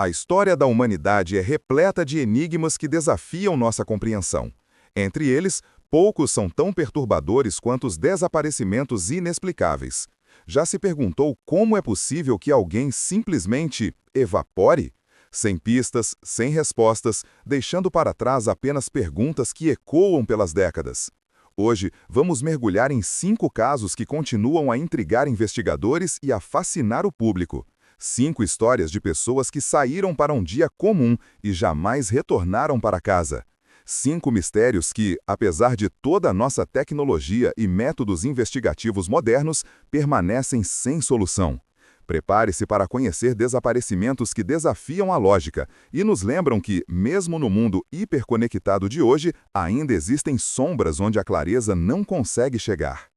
A história da humanidade é repleta de enigmas que desafiam nossa compreensão. Entre eles, poucos são tão perturbadores quanto os desaparecimentos inexplicáveis. Já se perguntou como é possível que alguém simplesmente evapore? Sem pistas, sem respostas, deixando para trás apenas perguntas que ecoam pelas décadas. Hoje, vamos mergulhar em 5 casos que continuam a intrigar investigadores e a fascinar o público. 5 histórias de pessoas que saíram para um dia comum e jamais retornaram para casa. 5 mistérios que, apesar de toda a nossa tecnologia e métodos investigativos modernos, permanecem sem solução. Prepare-se para conhecer desaparecimentos que desafiam a lógica e nos lembram que, mesmo no mundo hiperconectado de hoje, ainda existem sombras onde a clareza não consegue chegar.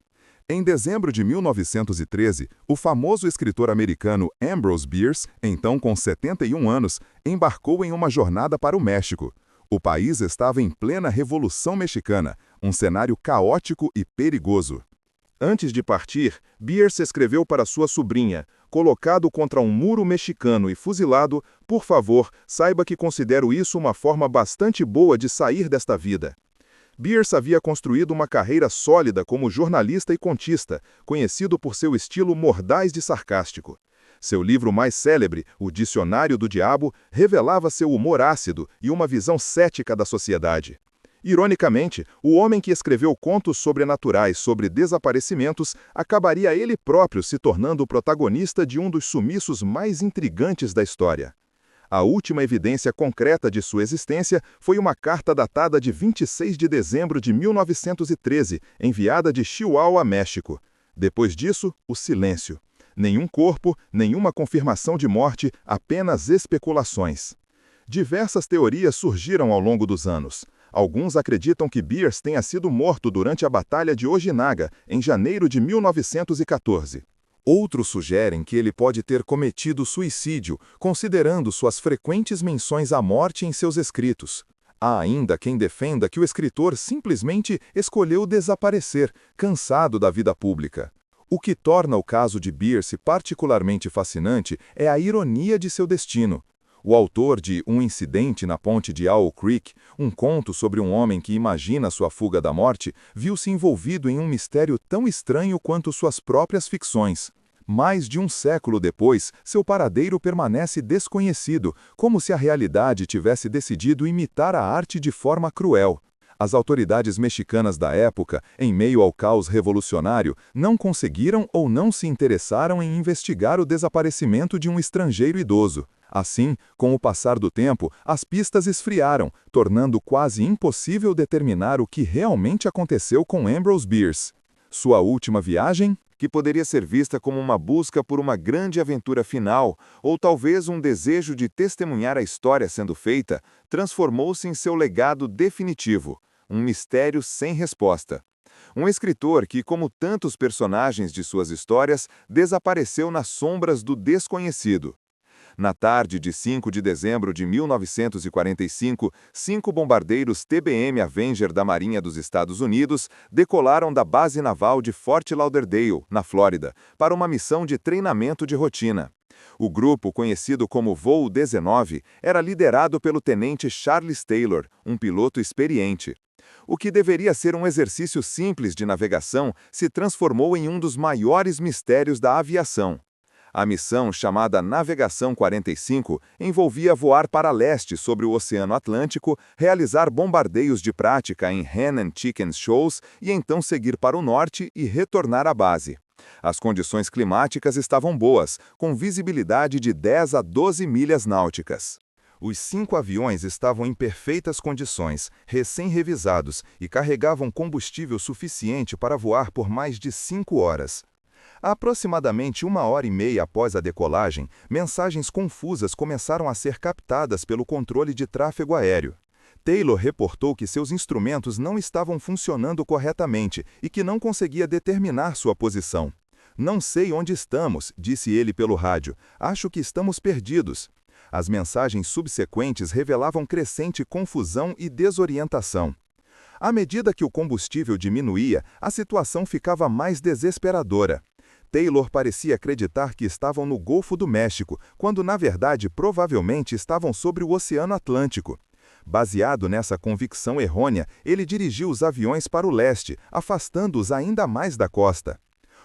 Em dezembro de 1913, o famoso escritor americano Ambrose Bierce, então com 71 anos, embarcou em uma jornada para o México. O país estava em plena Revolução Mexicana, um cenário caótico e perigoso. Antes de partir, Bierce escreveu para sua sobrinha: "Colocado contra um muro mexicano e fuzilado, por favor, saiba que considero isso uma forma bastante boa de sair desta vida." Bierce havia construído uma carreira sólida como jornalista e contista, conhecido por seu estilo mordaz de sarcástico. Seu livro mais célebre, O Dicionário do Diabo, revelava seu humor ácido e uma visão cética da sociedade. Ironicamente, o homem que escreveu contos sobrenaturais sobre desaparecimentos acabaria ele próprio se tornando o protagonista de um dos sumiços mais intrigantes da história. A última evidência concreta de sua existência foi uma carta datada de 26 de dezembro de 1913, enviada de Chihuahua, México. Depois disso, o silêncio. Nenhum corpo, nenhuma confirmação de morte, apenas especulações. Diversas teorias surgiram ao longo dos anos. Alguns acreditam que Bierce tenha sido morto durante a Batalha de Ojinaga, em janeiro de 1914. Outros sugerem que ele pode ter cometido suicídio, considerando suas frequentes menções à morte em seus escritos. Há ainda quem defenda que o escritor simplesmente escolheu desaparecer, cansado da vida pública. O que torna o caso de Bierce particularmente fascinante é a ironia de seu destino. O autor de Um Incidente na Ponte de Owl Creek, um conto sobre um homem que imagina sua fuga da morte, viu-se envolvido em um mistério tão estranho quanto suas próprias ficções. Mais de um século depois, seu paradeiro permanece desconhecido, como se a realidade tivesse decidido imitar a arte de forma cruel. As autoridades mexicanas da época, em meio ao caos revolucionário, não conseguiram ou não se interessaram em investigar o desaparecimento de um estrangeiro idoso. Assim, com o passar do tempo, as pistas esfriaram, tornando quase impossível determinar o que realmente aconteceu com Ambrose Bierce. Sua última viagem, que poderia ser vista como uma busca por uma grande aventura final, ou talvez um desejo de testemunhar a história sendo feita, transformou-se em seu legado definitivo, um mistério sem resposta. Um escritor que, como tantos personagens de suas histórias, desapareceu nas sombras do desconhecido. Na tarde de 5 de dezembro de 1945, 5 bombardeiros TBM Avenger da Marinha dos Estados Unidos decolaram da base naval de Fort Lauderdale, na Flórida, para uma missão de treinamento de rotina. O grupo, conhecido como Voo 19, era liderado pelo tenente Charles Taylor, um piloto experiente. O que deveria ser um exercício simples de navegação se transformou em um dos maiores mistérios da aviação. A missão, chamada Navegação 45, envolvia voar para leste sobre o Oceano Atlântico, realizar bombardeios de prática em Hen and Chicken Shoals e então seguir para o norte e retornar à base. As condições climáticas estavam boas, com visibilidade de 10 a 12 milhas náuticas. Os 5 aviões estavam em perfeitas condições, recém-revisados, e carregavam combustível suficiente para voar por mais de 5 horas. Aproximadamente 1h30 após a decolagem, mensagens confusas começaram a ser captadas pelo controle de tráfego aéreo. Taylor reportou que seus instrumentos não estavam funcionando corretamente e que não conseguia determinar sua posição. "Não sei onde estamos", disse ele pelo rádio. "Acho que estamos perdidos." As mensagens subsequentes revelavam crescente confusão e desorientação. À medida que o combustível diminuía, a situação ficava mais desesperadora. Taylor parecia acreditar que estavam no Golfo do México, quando na verdade provavelmente estavam sobre o Oceano Atlântico. Baseado nessa convicção errônea, ele dirigiu os aviões para o leste, afastando-os ainda mais da costa.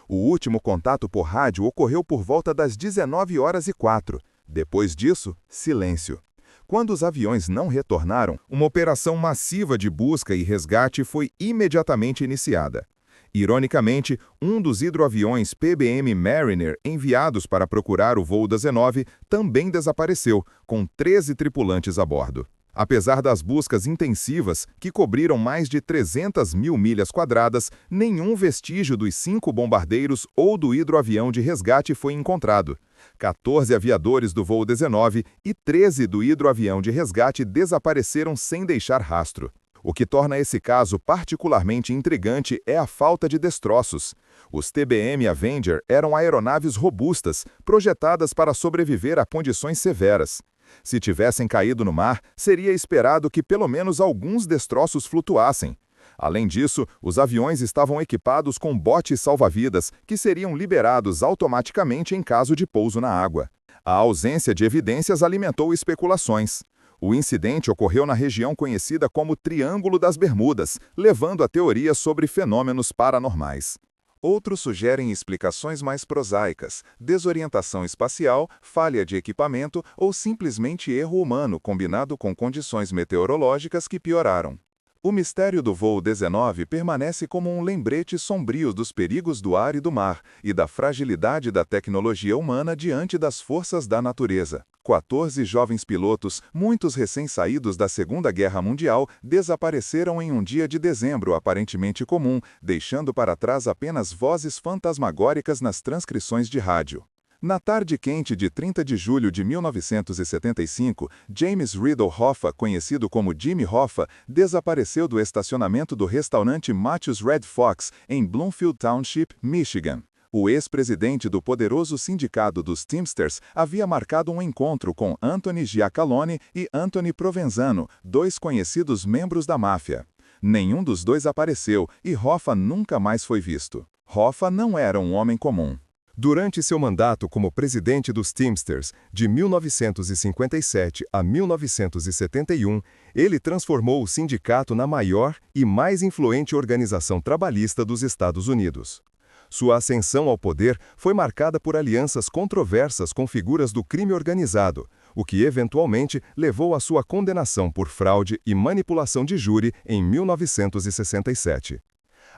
O último contato por rádio ocorreu por volta das 19h04. Depois disso, silêncio. Quando os aviões não retornaram, uma operação massiva de busca e resgate foi imediatamente iniciada. Ironicamente, um dos hidroaviões PBM Mariner enviados para procurar o voo 19 também desapareceu, com 13 tripulantes a bordo. Apesar das buscas intensivas, que cobriram mais de 300 mil milhas quadradas, nenhum vestígio dos 5 bombardeiros ou do hidroavião de resgate foi encontrado. 14 aviadores do voo 19 e 13 do hidroavião de resgate desapareceram sem deixar rastro. O que torna esse caso particularmente intrigante é a falta de destroços. Os TBM Avenger eram aeronaves robustas, projetadas para sobreviver a condições severas. Se tivessem caído no mar, seria esperado que pelo menos alguns destroços flutuassem. Além disso, os aviões estavam equipados com botes salva-vidas, que seriam liberados automaticamente em caso de pouso na água. A ausência de evidências alimentou especulações. O incidente ocorreu na região conhecida como Triângulo das Bermudas, levando a teorias sobre fenômenos paranormais. Outros sugerem explicações mais prosaicas: desorientação espacial, falha de equipamento ou simplesmente erro humano combinado com condições meteorológicas que pioraram. O mistério do voo 19 permanece como um lembrete sombrio dos perigos do ar e do mar e da fragilidade da tecnologia humana diante das forças da natureza. 14 jovens pilotos, muitos recém-saídos da Segunda Guerra Mundial, desapareceram em um dia de dezembro aparentemente comum, deixando para trás apenas vozes fantasmagóricas nas transcrições de rádio. Na tarde quente de 30 de julho de 1975, James Riddle Hoffa, conhecido como Jimmy Hoffa, desapareceu do estacionamento do restaurante Matthews Red Fox, em Bloomfield Township, Michigan. O ex-presidente do poderoso sindicato dos Teamsters havia marcado um encontro com Anthony Giacalone e Anthony Provenzano, 2 conhecidos membros da máfia. Nenhum dos dois apareceu e Hoffa nunca mais foi visto. Hoffa não era um homem comum. Durante seu mandato como presidente dos Teamsters, de 1957 a 1971, ele transformou o sindicato na maior e mais influente organização trabalhista dos Estados Unidos. Sua ascensão ao poder foi marcada por alianças controversas com figuras do crime organizado, o que eventualmente levou à sua condenação por fraude e manipulação de júri em 1967.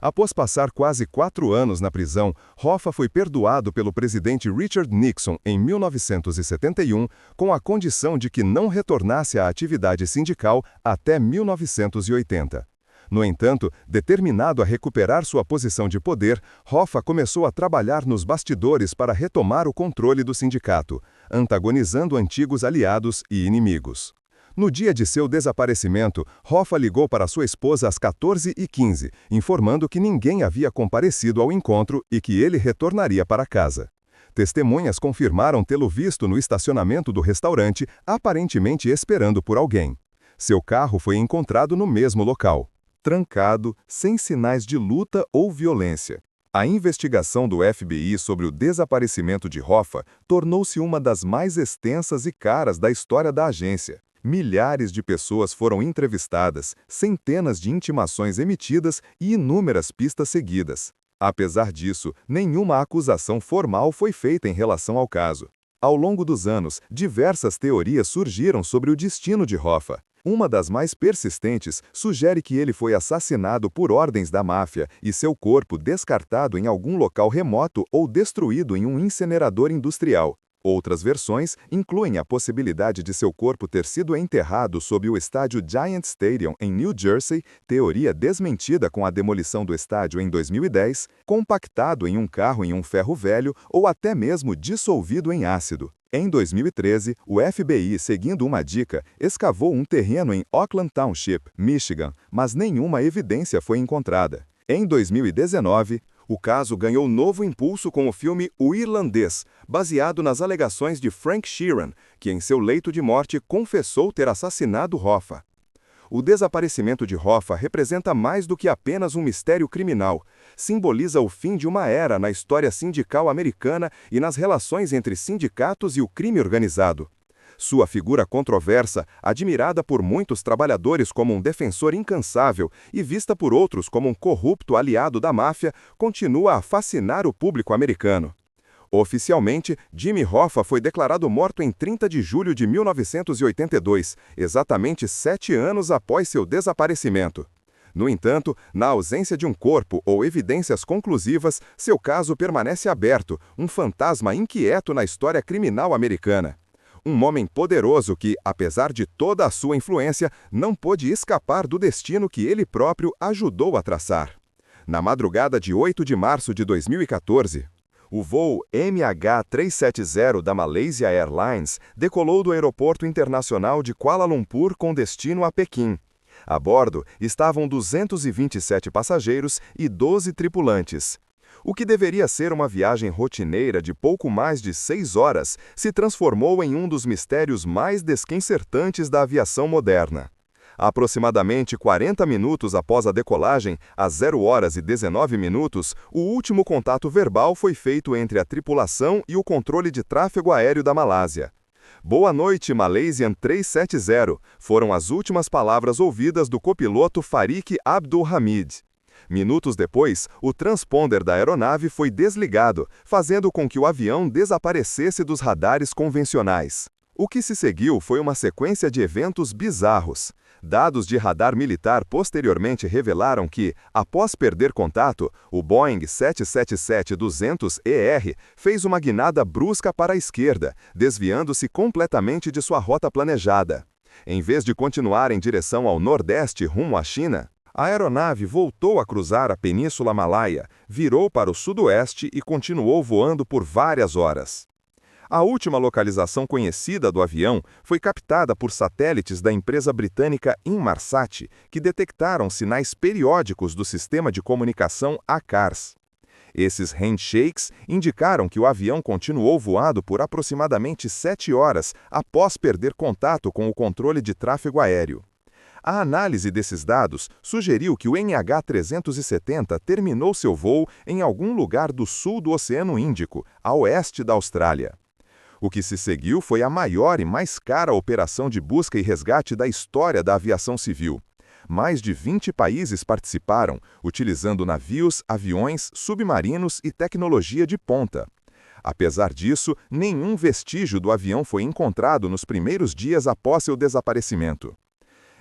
Após passar quase 4 anos na prisão, Hoffa foi perdoado pelo presidente Richard Nixon em 1971, com a condição de que não retornasse à atividade sindical até 1980. No entanto, determinado a recuperar sua posição de poder, Hoffa começou a trabalhar nos bastidores para retomar o controle do sindicato, antagonizando antigos aliados e inimigos. No dia de seu desaparecimento, Hoffa ligou para sua esposa às 14h15, informando que ninguém havia comparecido ao encontro e que ele retornaria para casa. Testemunhas confirmaram tê-lo visto no estacionamento do restaurante, aparentemente esperando por alguém. Seu carro foi encontrado no mesmo local, trancado, sem sinais de luta ou violência. A investigação do FBI sobre o desaparecimento de Hoffa tornou-se uma das mais extensas e caras da história da agência. Milhares de pessoas foram entrevistadas, centenas de intimações emitidas e inúmeras pistas seguidas. Apesar disso, nenhuma acusação formal foi feita em relação ao caso. Ao longo dos anos, diversas teorias surgiram sobre o destino de Hoffa. Uma das mais persistentes sugere que ele foi assassinado por ordens da máfia e seu corpo descartado em algum local remoto ou destruído em um incinerador industrial. Outras versões incluem a possibilidade de seu corpo ter sido enterrado sob o estádio Giant Stadium em New Jersey, teoria desmentida com a demolição do estádio em 2010, compactado em um carro em um ferro velho ou até mesmo dissolvido em ácido. Em 2013, o FBI, seguindo uma dica, escavou um terreno em Oakland Township, Michigan, mas nenhuma evidência foi encontrada. Em 2019, o caso ganhou novo impulso com o filme O Irlandês, baseado nas alegações de Frank Sheeran, que em seu leito de morte confessou ter assassinado Hoffa. O desaparecimento de Hoffa representa mais do que apenas um mistério criminal. Simboliza o fim de uma era na história sindical americana e nas relações entre sindicatos e o crime organizado. Sua figura controversa, admirada por muitos trabalhadores como um defensor incansável e vista por outros como um corrupto aliado da máfia, continua a fascinar o público americano. Oficialmente, Jimmy Hoffa foi declarado morto em 30 de julho de 1982, exatamente 7 anos após seu desaparecimento. No entanto, na ausência de um corpo ou evidências conclusivas, seu caso permanece aberto, um fantasma inquieto na história criminal americana. Um homem poderoso que, apesar de toda a sua influência, não pôde escapar do destino que ele próprio ajudou a traçar. Na madrugada de 8 de março de 2014, o voo MH370 da Malaysia Airlines decolou do Aeroporto Internacional de Kuala Lumpur com destino a Pequim. A bordo estavam 227 passageiros e 12 tripulantes. O que deveria ser uma viagem rotineira de pouco mais de 6 horas se transformou em um dos mistérios mais desconcertantes da aviação moderna. Aproximadamente 40 minutos após a decolagem, às 0h19, o último contato verbal foi feito entre a tripulação e o controle de tráfego aéreo da Malásia. "Boa noite, Malaysian 370", foram as últimas palavras ouvidas do copiloto Farik Abdul Hamid. Minutos depois, o transponder da aeronave foi desligado, fazendo com que o avião desaparecesse dos radares convencionais. O que se seguiu foi uma sequência de eventos bizarros. Dados de radar militar posteriormente revelaram que, após perder contato, o Boeing 777-200ER fez uma guinada brusca para a esquerda, desviando-se completamente de sua rota planejada. Em vez de continuar em direção ao nordeste rumo à China, a aeronave voltou a cruzar a Península Malaia, virou para o sudoeste e continuou voando por várias horas. A última localização conhecida do avião foi captada por satélites da empresa britânica Inmarsat, que detectaram sinais periódicos do sistema de comunicação ACARS. Esses handshakes indicaram que o avião continuou voado por aproximadamente 7 horas após perder contato com o controle de tráfego aéreo. A análise desses dados sugeriu que o NH370 terminou seu voo em algum lugar do sul do Oceano Índico, a oeste da Austrália. O que se seguiu foi a maior e mais cara operação de busca e resgate da história da aviação civil. Mais de 20 países participaram, utilizando navios, aviões, submarinos e tecnologia de ponta. Apesar disso, nenhum vestígio do avião foi encontrado nos primeiros dias após seu desaparecimento.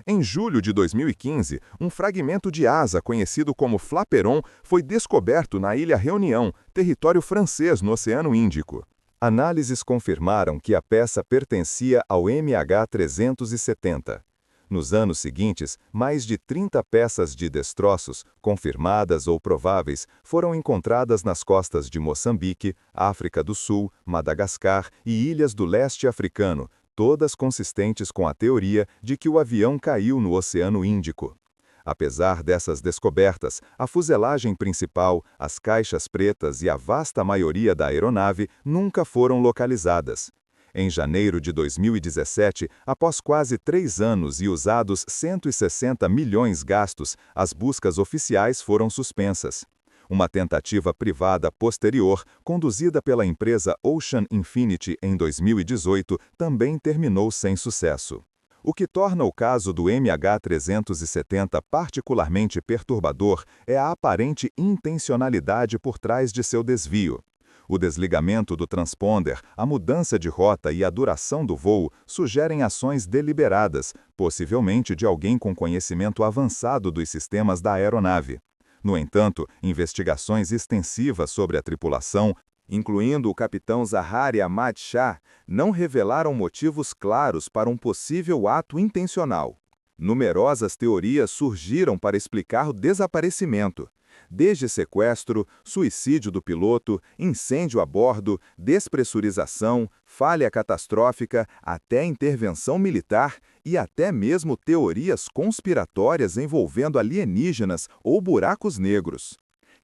Em julho de 2015, um fragmento de asa conhecido como flaperon foi descoberto na Ilha Reunião, território francês no Oceano Índico. Análises confirmaram que a peça pertencia ao MH370. Nos anos seguintes, mais de 30 peças de destroços, confirmadas ou prováveis, foram encontradas nas costas de Moçambique, África do Sul, Madagascar e ilhas do leste africano, todas consistentes com a teoria de que o avião caiu no Oceano Índico. Apesar dessas descobertas, a fuselagem principal, as caixas pretas e a vasta maioria da aeronave nunca foram localizadas. Em janeiro de 2017, após quase 3 anos e usados 160 milhões gastos, as buscas oficiais foram suspensas. Uma tentativa privada posterior, conduzida pela empresa Ocean Infinity em 2018, também terminou sem sucesso. O que torna o caso do MH370 particularmente perturbador é a aparente intencionalidade por trás de seu desvio. O desligamento do transponder, a mudança de rota e a duração do voo sugerem ações deliberadas, possivelmente de alguém com conhecimento avançado dos sistemas da aeronave. No entanto, investigações extensivas sobre a tripulação, incluindo o capitão Zahari Ahmad Shah, não revelaram motivos claros para um possível ato intencional. Numerosas teorias surgiram para explicar o desaparecimento, desde sequestro, suicídio do piloto, incêndio a bordo, despressurização, falha catastrófica, até intervenção militar e até mesmo teorias conspiratórias envolvendo alienígenas ou buracos negros.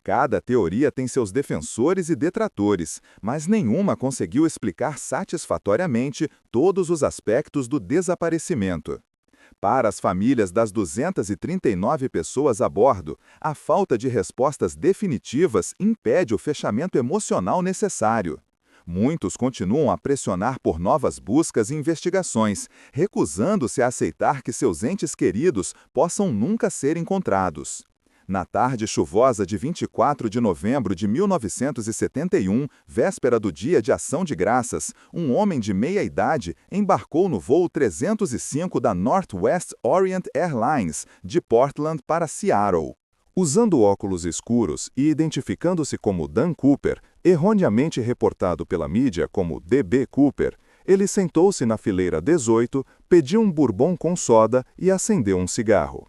Cada teoria tem seus defensores e detratores, mas nenhuma conseguiu explicar satisfatoriamente todos os aspectos do desaparecimento. Para as famílias das 239 pessoas a bordo, a falta de respostas definitivas impede o fechamento emocional necessário. Muitos continuam a pressionar por novas buscas e investigações, recusando-se a aceitar que seus entes queridos possam nunca ser encontrados. Na tarde chuvosa de 24 de novembro de 1971, véspera do Dia de Ação de Graças, um homem de meia idade embarcou no voo 305 da Northwest Orient Airlines, de Portland para Seattle. Usando óculos escuros e identificando-se como Dan Cooper, erroneamente reportado pela mídia como DB Cooper, ele sentou-se na fileira 18, pediu um bourbon com soda e acendeu um cigarro.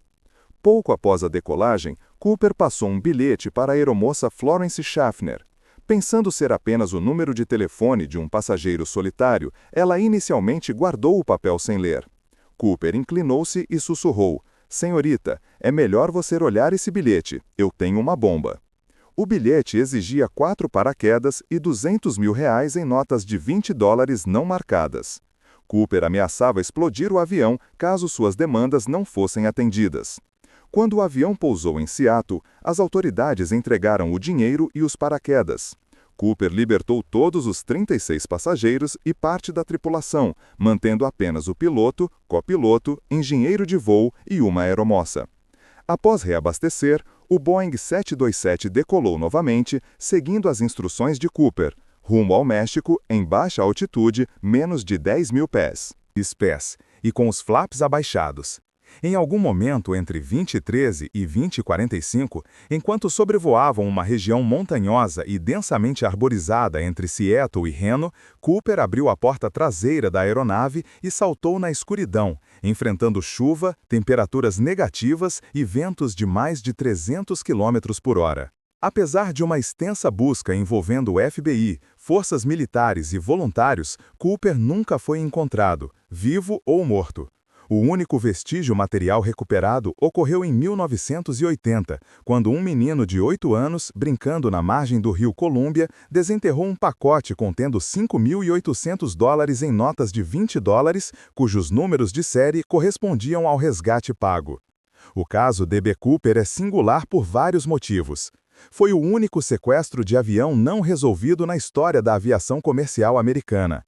Pouco após a decolagem, Cooper passou um bilhete para a aeromoça Florence Schaffner. Pensando ser apenas o número de telefone de um passageiro solitário, ela inicialmente guardou o papel sem ler. Cooper inclinou-se e sussurrou: "Senhorita, é melhor você olhar esse bilhete. Eu tenho uma bomba." O bilhete exigia 4 paraquedas e R$200 mil em notas de $20 não marcadas. Cooper ameaçava explodir o avião caso suas demandas não fossem atendidas. Quando o avião pousou em Seattle, as autoridades entregaram o dinheiro e os paraquedas. Cooper libertou todos os 36 passageiros e parte da tripulação, mantendo apenas o piloto, copiloto, engenheiro de voo e uma aeromoça. Após reabastecer, o Boeing 727 decolou novamente, seguindo as instruções de Cooper, rumo ao México em baixa altitude, menos de 10 mil pés, e com os flaps abaixados. Em algum momento entre 2013 e 2045, enquanto sobrevoavam uma região montanhosa e densamente arborizada entre Seattle e Reno, Cooper abriu a porta traseira da aeronave e saltou na escuridão, enfrentando chuva, temperaturas negativas e ventos de mais de 300 km por hora. Apesar de uma extensa busca envolvendo o FBI, forças militares e voluntários, Cooper nunca foi encontrado, vivo ou morto. O único vestígio material recuperado ocorreu em 1980, quando um menino de 8 anos, brincando na margem do rio Columbia, desenterrou um pacote contendo $5.800 em notas de $20, cujos números de série correspondiam ao resgate pago. O caso DB Cooper é singular por vários motivos. Foi o único sequestro de avião não resolvido na história da aviação comercial americana.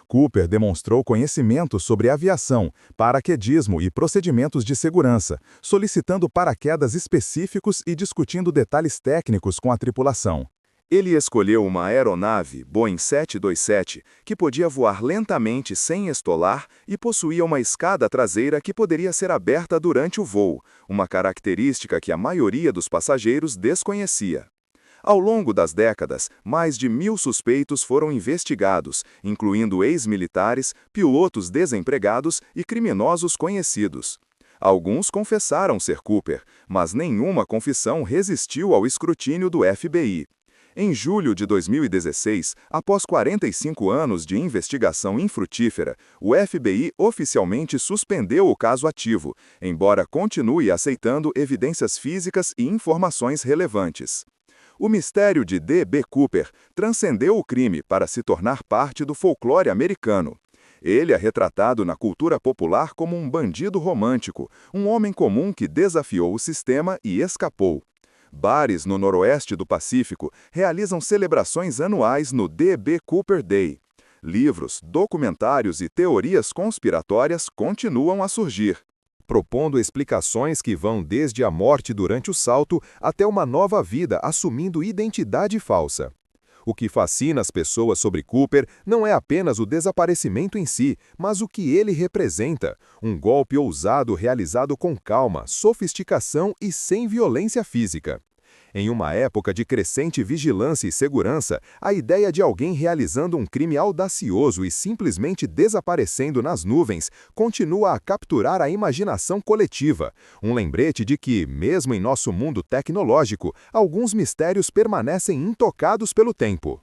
Cooper demonstrou conhecimento sobre aviação, paraquedismo e procedimentos de segurança, solicitando paraquedas específicos e discutindo detalhes técnicos com a tripulação. Ele escolheu uma aeronave, Boeing 727, que podia voar lentamente sem estolar e possuía uma escada traseira que poderia ser aberta durante o voo, uma característica que a maioria dos passageiros desconhecia. Ao longo das décadas, mais de 1.000 suspeitos foram investigados, incluindo ex-militares, pilotos desempregados e criminosos conhecidos. Alguns confessaram ser Cooper, mas nenhuma confissão resistiu ao escrutínio do FBI. Em julho de 2016, após 45 anos de investigação infrutífera, o FBI oficialmente suspendeu o caso ativo, embora continue aceitando evidências físicas e informações relevantes. O mistério de D.B. Cooper transcendeu o crime para se tornar parte do folclore americano. Ele é retratado na cultura popular como um bandido romântico, um homem comum que desafiou o sistema e escapou. Bares no noroeste do Pacífico realizam celebrações anuais no D.B. Cooper Day. Livros, documentários e teorias conspiratórias continuam a surgir, propondo explicações que vão desde a morte durante o salto até uma nova vida assumindo identidade falsa. O que fascina as pessoas sobre Cooper não é apenas o desaparecimento em si, mas o que ele representa, um golpe ousado realizado com calma, sofisticação e sem violência física. Em uma época de crescente vigilância e segurança, a ideia de alguém realizando um crime audacioso e simplesmente desaparecendo nas nuvens continua a capturar a imaginação coletiva, um lembrete de que, mesmo em nosso mundo tecnológico, alguns mistérios permanecem intocados pelo tempo.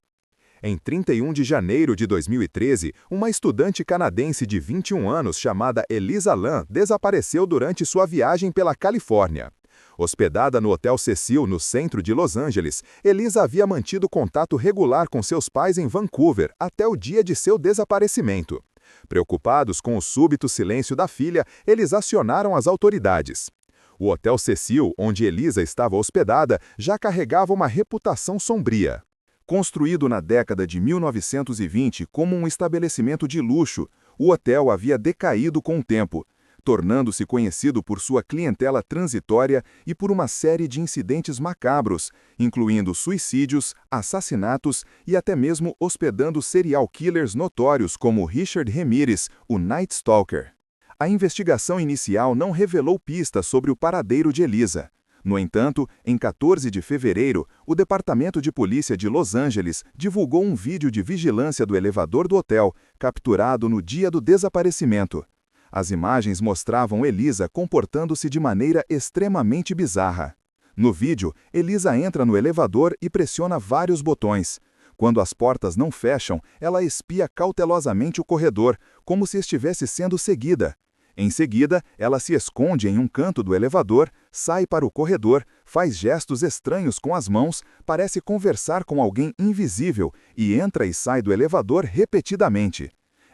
Em 31 de janeiro de 2013, uma estudante canadense de 21 anos chamada Elisa Lam desapareceu durante sua viagem pela Califórnia. Hospedada no Hotel Cecil, no centro de Los Angeles, Elisa havia mantido contato regular com seus pais em Vancouver até o dia de seu desaparecimento. Preocupados com o súbito silêncio da filha, eles acionaram as autoridades. O Hotel Cecil, onde Elisa estava hospedada, já carregava uma reputação sombria. Construído na década de 1920 como um estabelecimento de luxo, o hotel havia decaído com o tempo, tornando-se conhecido por sua clientela transitória e por uma série de incidentes macabros, incluindo suicídios, assassinatos e até mesmo hospedando serial killers notórios como Richard Ramirez, o Night Stalker. A investigação inicial não revelou pistas sobre o paradeiro de Elisa. No entanto, em 14 de fevereiro, o Departamento de Polícia de Los Angeles divulgou um vídeo de vigilância do elevador do hotel, capturado no dia do desaparecimento. As imagens mostravam Elisa comportando-se de maneira extremamente bizarra. No vídeo, Elisa entra no elevador e pressiona vários botões. Quando as portas não fecham, ela espia cautelosamente o corredor, como se estivesse sendo seguida. Em seguida, ela se esconde em um canto do elevador, sai para o corredor, faz gestos estranhos com as mãos, parece conversar com alguém invisível e entra e sai do elevador repetidamente.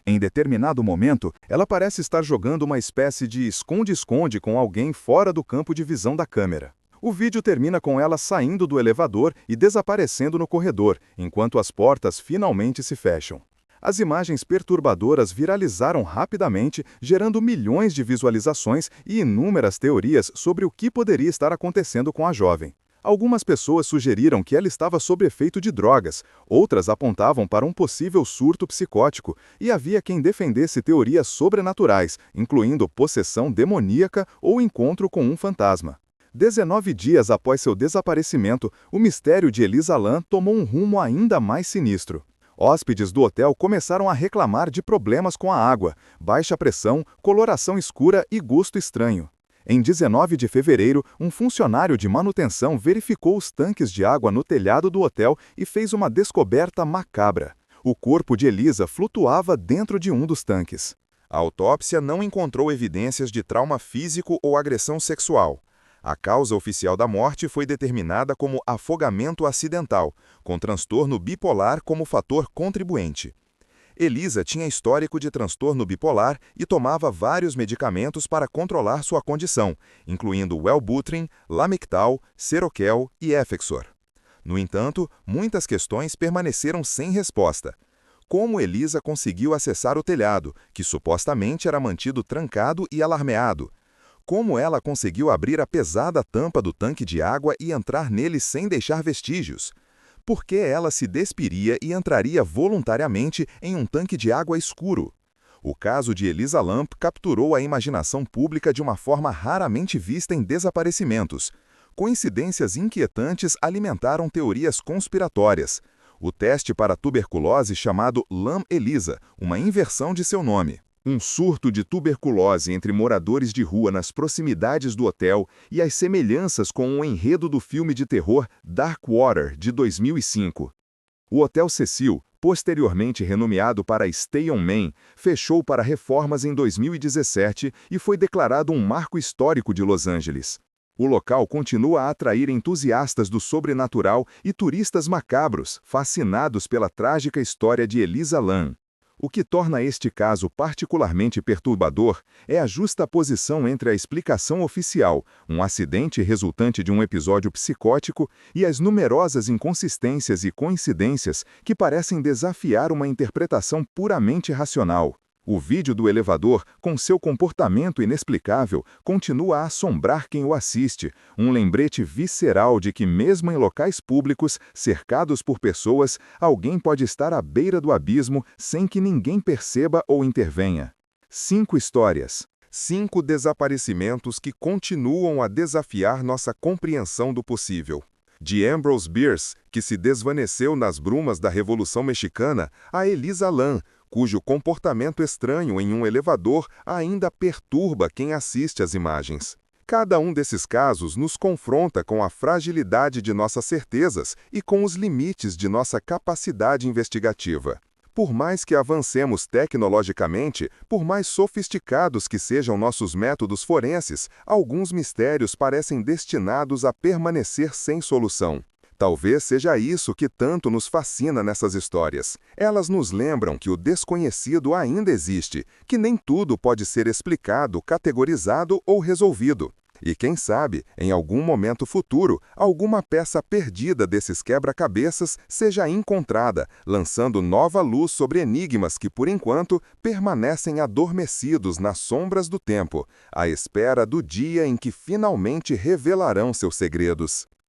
Em determinado momento, ela parece estar jogando uma espécie de esconde-esconde com alguém fora do campo de visão da câmera. O vídeo termina com ela saindo do elevador e desaparecendo no corredor, enquanto as portas finalmente se fecham. As imagens perturbadoras viralizaram rapidamente, gerando milhões de visualizações e inúmeras teorias sobre o que poderia estar acontecendo com a jovem. Algumas pessoas sugeriram que ela estava sob efeito de drogas, outras apontavam para um possível surto psicótico, e havia quem defendesse teorias sobrenaturais, incluindo possessão demoníaca ou encontro com um fantasma. 19 dias após seu desaparecimento, o mistério de Elisa Lam tomou um rumo ainda mais sinistro. Hóspedes do hotel começaram a reclamar de problemas com a água, baixa pressão, coloração escura e gosto estranho. Em 19 de fevereiro, um funcionário de manutenção verificou os tanques de água no telhado do hotel e fez uma descoberta macabra. O corpo de Elisa flutuava dentro de um dos tanques. A autópsia não encontrou evidências de trauma físico ou agressão sexual. A causa oficial da morte foi determinada como afogamento acidental, com transtorno bipolar como fator contribuinte. Elisa tinha histórico de transtorno bipolar e tomava vários medicamentos para controlar sua condição, incluindo Wellbutrin, Lamictal, Seroquel e Effexor. No entanto, muitas questões permaneceram sem resposta. Como Elisa conseguiu acessar o telhado, que supostamente era mantido trancado e alarmeado? Como ela conseguiu abrir a pesada tampa do tanque de água e entrar nele sem deixar vestígios? Por que ela se despiria e entraria voluntariamente em um tanque de água escuro? O caso de Elisa Lam capturou a imaginação pública de uma forma raramente vista em desaparecimentos. Coincidências inquietantes alimentaram teorias conspiratórias. O teste para tuberculose chamado Lam-Elisa, uma inversão de seu nome. Um surto de tuberculose entre moradores de rua nas proximidades do hotel e as semelhanças com o enredo do filme de terror Dark Water, de 2005. O Hotel Cecil, posteriormente renomeado para Stay on Main, fechou para reformas em 2017 e foi declarado um marco histórico de Los Angeles. O local continua a atrair entusiastas do sobrenatural e turistas macabros, fascinados pela trágica história de Elisa Lam. O que torna este caso particularmente perturbador é a justaposição entre a explicação oficial, um acidente resultante de um episódio psicótico, e as numerosas inconsistências e coincidências que parecem desafiar uma interpretação puramente racional. O vídeo do elevador, com seu comportamento inexplicável, continua a assombrar quem o assiste, um lembrete visceral de que mesmo em locais públicos, cercados por pessoas, alguém pode estar à beira do abismo sem que ninguém perceba ou intervenha. 5 histórias. 5 desaparecimentos que continuam a desafiar nossa compreensão do possível. De Ambrose Bierce, que se desvaneceu nas brumas da Revolução Mexicana, a Elisa Lam, cujo comportamento estranho em um elevador ainda perturba quem assiste às imagens. Cada um desses casos nos confronta com a fragilidade de nossas certezas e com os limites de nossa capacidade investigativa. Por mais que avancemos tecnologicamente, por mais sofisticados que sejam nossos métodos forenses, alguns mistérios parecem destinados a permanecer sem solução. Talvez seja isso que tanto nos fascina nessas histórias. Elas nos lembram que o desconhecido ainda existe, que nem tudo pode ser explicado, categorizado ou resolvido. E quem sabe, em algum momento futuro, alguma peça perdida desses quebra-cabeças seja encontrada, lançando nova luz sobre enigmas que, por enquanto, permanecem adormecidos nas sombras do tempo, à espera do dia em que finalmente revelarão seus segredos.